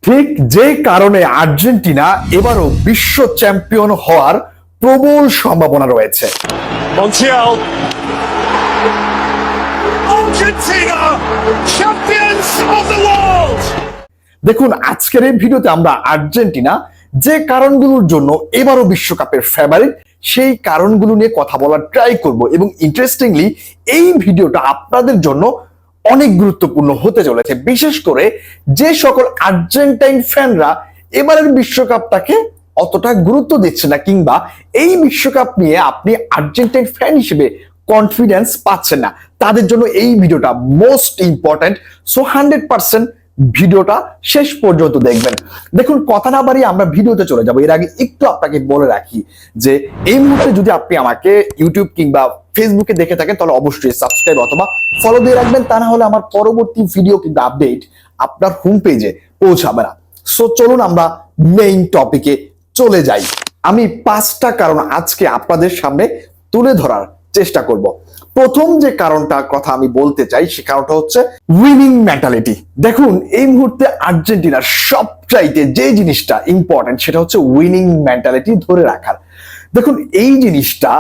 ঠিক যে কারণে আর্জেন্টিনা এবারও বিশ্ব চ্যাম্পিয়ন হওয়ার প্রবল সম্ভাবনা রয়েছে। Montiel. Argentina, champions of the world. দেখুন, আজকের এই ভিডিওতে আমরা আর্জেন্টিনা যে কারণগুলোর জন্য এবারও বিশ্বকাপের ফেভারিট সেই কারণগুলো নিয়ে কথা বলার ট্রাই করব এবং ইন্টারেস্টিংলি এই ভিডিওটা আপনাদের জন্য অনেক গুরুত্বপূর্ণ হতে চলেছে, বিশেষ করে যে সকল আর্জেন্টাইন ফ্যানরা এবারের বিশ্বকাপটাকে অতটা গুরুত্ব দিচ্ছে না, কিংবা এই বিশ্বকাপ নিয়ে আপনি আর্জেন্টাইন ফ্যান হিসেবে কনফিডেন্স পাচ্ছেন না, তাদের জন্য এই ভিডিওটা মোস্ট ইম্পর্টেন্ট। সো 100% ভিডিওটা শেষ পর্যন্ত দেখবেন। দেখুন, কথা না বাড়িয়ে আমরা ভিডিওতে চলে যাব। এর আগে একটু আপনাকে বলে রাখি যে এই মুহূর্তে যদি আপনি আমাকে ইউটিউব কিংবা ফেসবুকে দেখে থাকেন তাহলে অবশ্যই সাবস্ক্রাইব অথবা ফলো দিয়ে রাখবেন, তা না হলে আমার পরবর্তী ভিডিও কিংবা আপডেট আপনার হোম পেজে পৌঁছাবে না। সো চলুন আমরা মেইন টপিকে চলে যাই। আমি 5টা কারণ আজকে আপনাদের সামনে তুলে ধরার চেষ্টা করব। প্রথম যে কারণটার কথা আমি বলতে চাই সে কারণটা হচ্ছে উইনিং মেন্টালিটি। দেখুন, এই মুহূর্তে আর্জেন্টিনার সবচাইতে যে জিনিসটা ইম্পর্টেন্ট সেটা হচ্ছে উইনিং মেন্টালিটি ধরে রাখার। দেখুন, এই জিনিসটা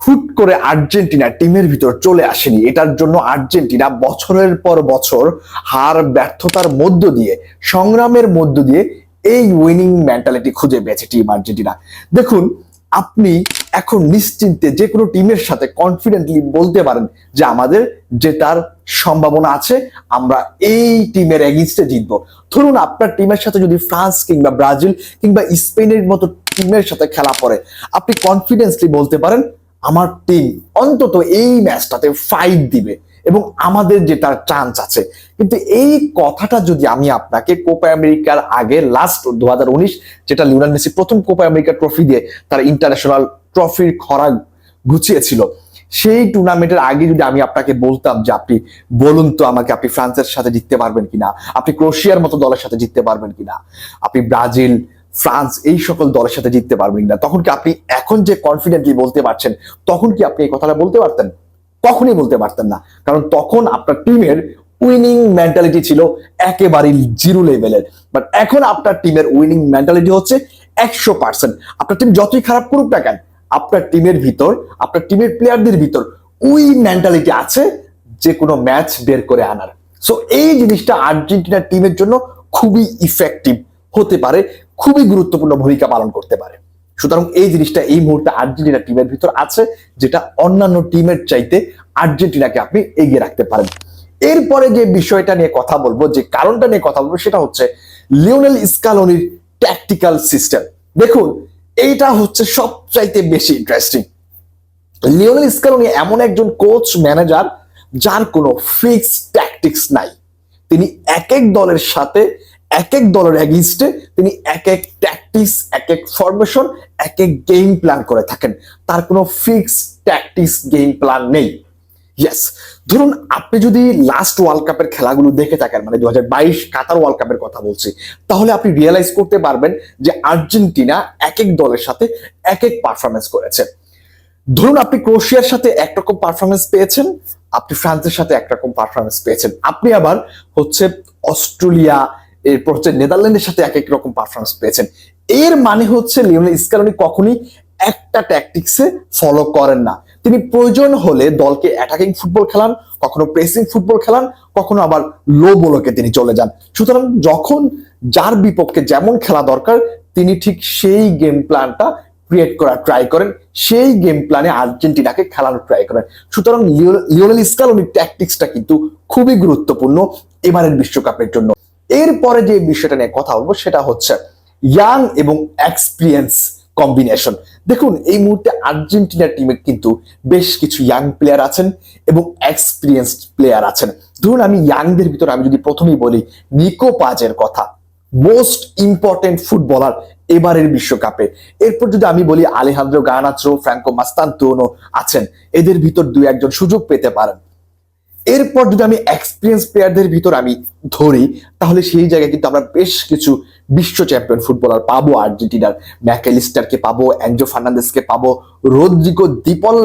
হুট করে আর্জেন্টিনা টিমের ভিতর চলে আসেনি। এটার জন্য আর্জেন্টিনা বছরের পর বছর হার ব্যর্থতার মধ্য দিয়ে, সংগ্রামের মধ্য দিয়ে এই উইনিং মেন্টালিটি খুঁজে পেয়েছে টিম আর্জেন্টিনা। দেখুন, আপনি এখন নিশ্চিন্তে যে কোনো টিমের সাথে কনফিডেন্টলি বলতে পারেন যে আমাদের জেতার সম্ভাবনা আছে, আমরা এই টিমের এগেইনস্টে জিতবো। ধরুন, আপনার টিমের সাথে যদি ফ্রান্স কিংবা ব্রাজিল কিংবা স্পেনের মতো টিমের সাথে খেলা পড়ে, আপনি কনফিডেন্সলি বলতে পারেন আমার টিম অন্তত এই ম্যাচটাতে ফাইট দিবে এবং আমাদের জেতার চান্স আছে। কিন্তু এই কথাটা যদি আমি আপনাকে কোপা আমেরিকার আগে লাস্ট 2019 যেটা লিওনেল মেসি প্রথম কোপা আমেরিকা ট্রফি দিয়ে তার ইন্টারন্যাশনাল ট্রফির খরা গুছিয়েছিল, সেই টুর্নামেন্টের আগে যদি আমি আপনাকে বলতাম যে আপনি বলুন তো আমাকে, আপনি ফ্রান্সের সাথে জিততে পারবেন কিনা, আপনি ক্রোয়েশিয়ার মতো দলের সাথে জিততে পারবেন কিনা, আপনি ব্রাজিল, ফ্রান্স এই সকল দলের সাথে জিততে পারবেন কিনা, তখন কি আপনি এখন যে কনফিডেন্টলি বলতে পারছেন তখন কি আপনি এই কথাটা বলতে পারতেন? কখনই বলতে পারতেন না, কারণ তখন আপনার টিমের উইনিং মেন্টালিটি ছিল একেবারেই জিরো লেভেলের। বাট এখন আপনার টিমের উইনিং মেন্টালিটি হচ্ছে 100%। আপনার টিম যতই খারাপ করুক না কেন, আপনার টিমের ভিতর, আপনার টিমের প্লেয়ারদের ভিতর ওই মেন্টালিটি আছে যে কোনো ম্যাচ বের করে আনার। সো এই জিনিসটা আর্জেন্টিনার টিমের জন্য খুবই ইফেক্টিভ হতে পারে, খুবই গুরুত্বপূর্ণ ভূমিকা পালন করতে পারে। সুতরাং এই জিনিসটা এই মুহূর্তে আর্জেন্টিনা টিমের ভিতর আছে, যেটা অন্যান্য টিমের চাইতে আর্জেন্টিনাকে আপনি এগিয়ে রাখতে পারেন। এরপরে যে বিষয়টা নিয়ে কথা বলবো, যে কারণটা নিয়ে কথা বলবো, সেটা হচ্ছে লিওনেল স্কালোনির ট্যাকটিক্যাল সিস্টেম। দেখুন, এইটা হচ্ছে সবচাইতে বেশি ইন্টারেস্টিং। লিওনেল স্কালোনি এমন একজন কোচ ম্যানেজার যার কোনো ফিক্সড ট্যাকটিক্স নাই। তিনি এক এক দলের সাথে, এক এক দলের এগেইনস্টে তিনি এক এক ট্যাকটিক্স, এক এক ফরমেশন, এক এক গেম প্ল্যান করে থাকেন। তার কোনো ফিক্সড ট্যাকটিক্স গেম প্ল্যান নেই। ইয়েস, ধরুন আপনি যদি লাস্ট ওয়ার্ল্ড কাপের খেলাগুলো দেখে থাকেন, মানে 2022 কাতার ওয়ার্ল্ড কাপের কথা বলছি, তাহলে আপনি রিয়েলাইজ করতে পারবেন যে আর্জেন্টিনা এক এক দলের সাথে এক এক পারফরমেন্স করেছে। ধরুন আপনি ক্রোয়েশিয়ার সাথে একরকম পারফরমেন্স পেয়েছেন, আপনি ফ্রান্সের সাথে একরকম পারফরমেন্স পেয়েছেন, আপনি আবার হচ্ছে অস্ট্রেলিয়া, এরপর হচ্ছে নেদারল্যান্ডের সাথে এক এক রকম পারফরমেন্স পেয়েছেন। এর মানে হচ্ছে লিওনেল স্কালোনি কখনোই একটা ট্যাকটিক্সে ফলো করেন না। তিনি প্রয়োজন হলে দলকে অ্যাটাকিং ফুটবল খেলান, কখনো প্রেসিং ফুটবল খেলান, কখনো আবার লো বলকে তিনি চলে যান। সুতরাং যখন যার বিপক্ষে যেমন খেলা দরকার তিনি ঠিক সেই গেম প্ল্যানটা ক্রিয়েট করার ট্রাই করেন, সেই গেম প্ল্যানে আর্জেন্টিনাকে খেলানোর ট্রাই করেন। সুতরাং লিওনেল স্কালোনির ট্যাকটিক্সটা কিন্তু খুবই গুরুত্বপূর্ণ এবারের বিশ্বকাপের জন্য। এরপরে যে বিষয়টা নিয়ে কথা বলবো সেটা হচ্ছে ইয়াং এবং এক্সপিরিয়েন্স কম্বিনেশন। দেখুন, এই মুহূর্তে আর্জেন্টিনার টিমে কিন্তু বেশ কিছু ইয়াং প্লেয়ার আছেন এবং এক্সপিরিয়েন্সড প্লেয়ার আছেন। ধরুন আমি ইয়াংদের ভিতরে আমি যদি প্রথমেই বলি নিকো পাজের কথা, মোস্ট ইম্পর্টেন্ট ফুটবলার এবারের বিশ্বকাপে। এরপর যদি আমি বলি আলেহান্দ্রো গার্নাচো, ফ্রাঙ্কো মাস্তান্তুনো আছেন, এদের ভিতর দুই একজন সুযোগ পেতে পারেন। এরপর যদি আমি এক্সপিরিয়েন্স প্লেয়ারদের ভিতর আমি ধরি, তাহলে সেই জায়গায় কিন্তু আমরা বেশ কিছু বিশ্ব চ্যাম্পিয়ন ফুটবলার পাবো। আর্জেন্টিনার ম্যাকালিস্টারকে পাবো, অ্যাঞ্জো ফার্নান্দেসকে পাবো, রদ্রিগো দিপল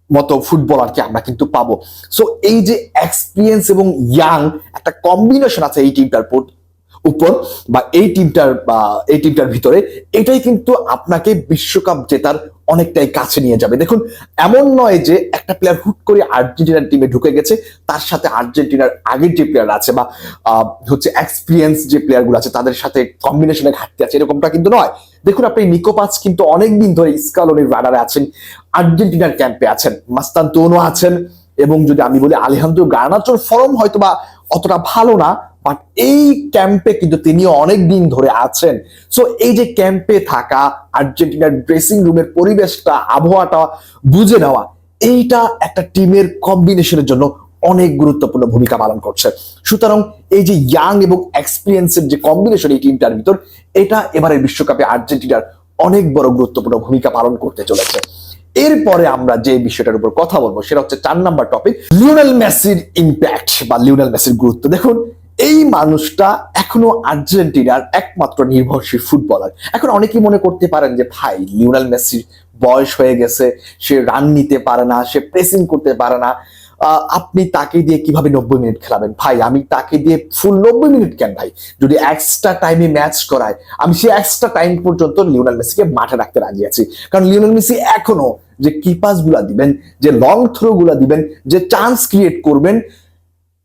মতো ফুটবলারকে আমরা কিন্তু পাবো। সো এই যে এক্সপিরিয়েন্স এবং ইয়াং একটা কম্বিনেশন আছে এই টিমটার উপর বা এই টিমটার ভিতরে, এটাই কিন্তু আপনাকে বিশ্বকাপ জেতার অনেকটাই কাছে নিয়ে যাবে। দেখুন, এমন নয় যে একটা প্লেয়ার হুট করে আর্জেন্টিনার টিমে ঢুকে গেছে, তার সাথে আর্জেন্টিনার আগের যে প্লেয়ার আছে বা হচ্ছে এক্সপিরিয়েন্স যে প্লেয়ার গুলো আছে তাদের সাথে কম্বিনেশনে ঘাটতি আছে, এরকমটা কিন্তু নয়। দেখুন, আপনি নিকো পাচ কিন্তু অনেকদিন ধরে স্কালোনির রাডারে আছেন, আর্জেন্টিনার ক্যাম্পে আছেন, মাস্তানতুনো আছেন, এবং যদি আমি বলি আলেহান্দ্রো গার্নাচোর ফর্ম হয়তো বা অতটা ভালো না, বাট এই ক্যাম্পে কিন্তু তিনিও অনেক দিন ধরে আছেন। সো এই যে ক্যাম্পে থাকা, আর্জেন্টিনার ড্রেসিং রুমের পরিবেশটা, আবহাওয়াটা বুঝে নেওয়া, এইটা একটা টিমের কম্বিনেশনের জন্য অনেক গুরুত্বপূর্ণ ভূমিকা পালন করছে। সুতরাং এই যে ইয়াং এবং এক্সপিরিয়েন্সের যে কম্বিনেশন এই টিমটার ভিতর, এটা এবারের বিশ্বকাপে আর্জেন্টিনার অনেক বড় গুরুত্বপূর্ণ ভূমিকা পালন করতে চলেছে। এরপরে আমরা যে বিষয়টার উপর কথা বলবো সেটা হচ্ছে 4 নাম্বার টপিক, লিওনেল মেসির ইম্প্যাক্ট বা লিওনেল মেসির গুরুত্ব। দেখুন, এই মানুষটা এখনো আর্জেন্টিনার একমাত্র নির্ভরশীল ফুটবলার। এখন অনেকেই মনে করতে পারেন যে ভাই, লিওনেল মেসির বয়স হয়ে গেছে, সে রান নিতে পারে না, সে প্রেসিং করতে পারে না, আপনি তাকে দিয়ে কিভাবে 90 মিনিট খেলাবেন? ভাই, আমি তাকে দিয়ে ফুল 90 মিনিট কেন ভাই, যদি এক্সট্রা টাইমে ম্যাচ করায় আমি সেই এক্সট্রা টাইম পর্যন্ত লিওনেল মেসিকে মাঠে রাখতে রাজি আছি। কারণ লিওনেল মেসি এখনো যে কি পাস গুলা দিবেন, যে লং থ্রো গুলা দিবেন, যে চান্স ক্রিয়েট করবেন,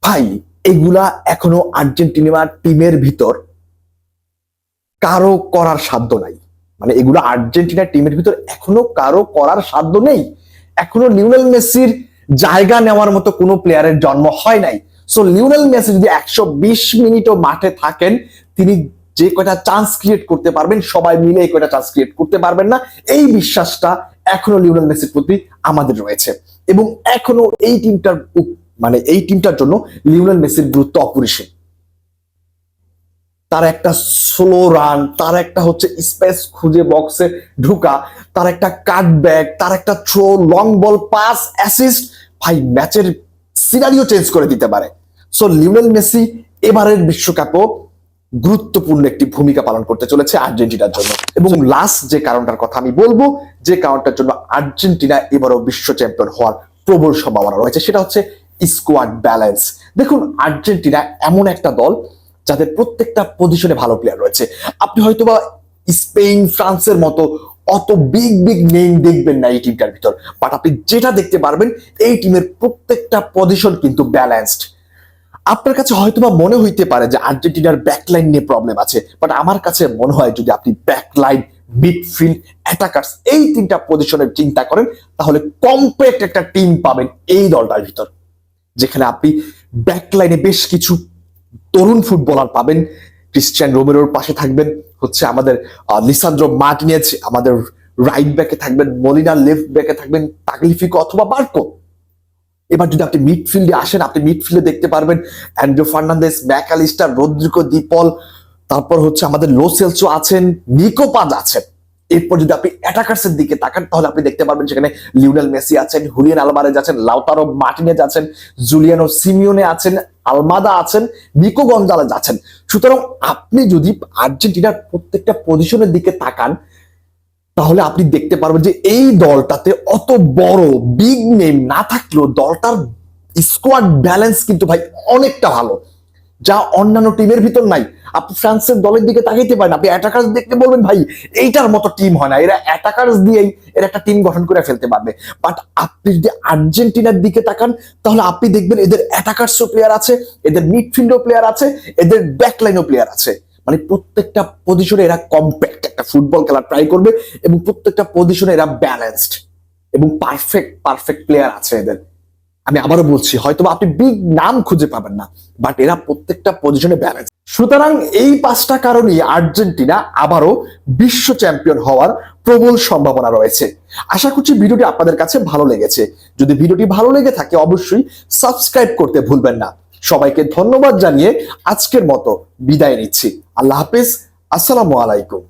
ভাই এগুলা এখনো আর্জেন্টিনা টিমের ভিতর কারো করার সাধ্য নাই। মানে এগুলো আর্জেন্টিনা টিমের ভিতর এখনো কারো করার সাধ্য নেই। এখনো লিওনেল মেসির জায়গা নেওয়ার মতো কোনো প্লেয়ারের জন্ম হয় নাই। সো লিওনেল মেসি যদি 120 মিনিটও মাঠে থাকেন, তিনি যে কয়টা চান্স ক্রিয়েট করতে পারবেন, সবাই মিলে এই কয়টা চান্স ক্রিয়েট করতে পারবেন না, এই বিশ্বাসটা এখনো লিওনেল মেসির প্রতি আমাদের রয়েছে। এবং এখনো এই টিমটার জন্য লিওনেল মেসির গুরুত্ব অপরিসীম। তার একটা স্লো রান, তার একটা হচ্ছে স্পেস খুঁজে বক্সে ঢুকা, তার একটা কাটব্যাক, তার একটা throw, long ball pass, assist, ভাই ম্যাচের সিনারিও চেঞ্জ করে দিতে পারে। সো লিওনেল মেসি এবারের বিশ্বকাপও গুরুত্বপূর্ণ একটি ভূমিকা পালন করতে চলেছে আর্জেন্টিনার জন্য। এবং লাস্ট যে কারণটার কথা আমি বলবো, যে কারণটার জন্য আর্জেন্টিনা এবারও বিশ্ব চ্যাম্পিয়ন হওয়ার প্রবল সম্ভাবনা রয়েছে, সেটা হচ্ছে স্কোয়াড ব্যালেন্স। দেখুন, আর্জেন্টিনা এমন একটা দল যাদের প্রত্যেকটা পজিশনে ভালো প্লেয়ার রয়েছে। আপনি হয়তোবা স্পেন, ফ্রান্সের মতো অত বিগ বিগ নেম দেখবেন না এই টিমটার ভিতর, বাট আপনি যেটা দেখতে পারবেন, এই টিমের প্রত্যেকটা পজিশন কিন্তু ব্যালেন্সড। আপনার কাছে হয়তোবা মনে হইতে পারে যে আর্জেন্টিনার ব্যাকলাইন নিয়ে প্রবলেম আছে, বাট আমার কাছে মনে হয় যদি আপনি ব্যাকলাইন, মিডফিল্ড, অ্যাটাকার্স এই 3টা পজিশনের চিন্তা করেন, তাহলে কমপ্লিট একটা টিম পাবেন এই দলটার ভিতর, যেখানে আপনি ব্যাকলাইনে বেশ কিছু তরুণ ফুটবলার পাবেন। ক্রিস্টিয়ান রোমেরোর পাশে থাকবেন হচ্ছে আমাদের লিসান্দ্রো মার্টিনেজ, আমাদের রাইট ব্যাকে থাকবেন মলিনা, লেফট ব্যাকে থাকবেন তাগলিফিকো অথবা বার্কো। এবার যদি আপনি মিডফিল্ডে আসেন, আপনি মিডফিল্ডে দেখতে পারবেন Andrew Fernandez, MacAllister, Rodrigo, De Paul, তারপর হচ্ছে আমাদের লো সেলসো আছেন, নিকো পাজ আছেন। এরপর যদি আপনি অ্যাটাকার্সের দিকে তাকান, তাহলে আপনি দেখতে পারবেন সেখানে লিওনেল মেসি আছেন, হুলিয়ান আলভারেজ আছেন, লাউতারো মার্টিনেজ আছেন, জুলিয়ানো সিমিওনে আছেন, আলমাদা আছেন, নিকো গঞ্জালেজ আছেন। সুতরাং আপনি যদি আর্জেন্টিনার প্রত্যেকটা পজিশনের দিকে তাকান, তাহলে আপনি দেখতে পারবেন যে এই দলটাতে অত বড় বিগ নেম না থাকলেও দলটার স্কোয়াড ব্যালেন্স কিন্তু ভাই অনেকটা ভালো, যা অন্যান্য টিমের ভিতর নাই। আপনি ফ্রান্সের দলের দিকে তাকাইতে পারেন, আপনি অ্যাটাকার্স দেখতে বলবেন ভাই এইটার মতো টিম হয় না, এরা অ্যাটাকার্স দিয়েই এর একটা টিম গঠন করে ফেলতে পারবে। বাট আপনি যদি আর্জেন্টিনার দিকে তাকান, তাহলে আপনি দেখবেন এদের অ্যাটাকার্সও প্লেয়ার আছে, এদের মিডফিল্ডও প্লেয়ার আছে, এদের ব্যাকলাইনও প্লেয়ার আছে। মানে প্রত্যেকটা পজিশনে এরা কম্প্যাক্ট একটা ফুটবল খেলা ট্রাই করবে, এবং প্রত্যেকটা পজিশনে এরা ব্যালেন্সড এবং পারফেক্ট প্লেয়ার আছে এদের। আমি আবারও বলছি, হয়তো আপনি বিগ নাম খুঁজে পাবেন না, বাট এরা প্রত্যেকটা পজিশনে ব্যালেন্স। সুতরাং এই 5টা কারণেই আর্জেন্টিনা আবারও বিশ্ব চ্যাম্পিয়ন হওয়ার প্রবল সম্ভাবনা রয়েছে। আশা করছি ভিডিওটি আপনাদের কাছে ভালো লেগেছে। যদি ভিডিওটি ভালো লেগে থাকে অবশ্যই সাবস্ক্রাইব করতে ভুলবেন না। সবাইকে ধন্যবাদ জানিয়ে আজকের মতো বিদায় নিচ্ছি। আল্লাহ হাফেজ, আসসালামু আলাইকুম।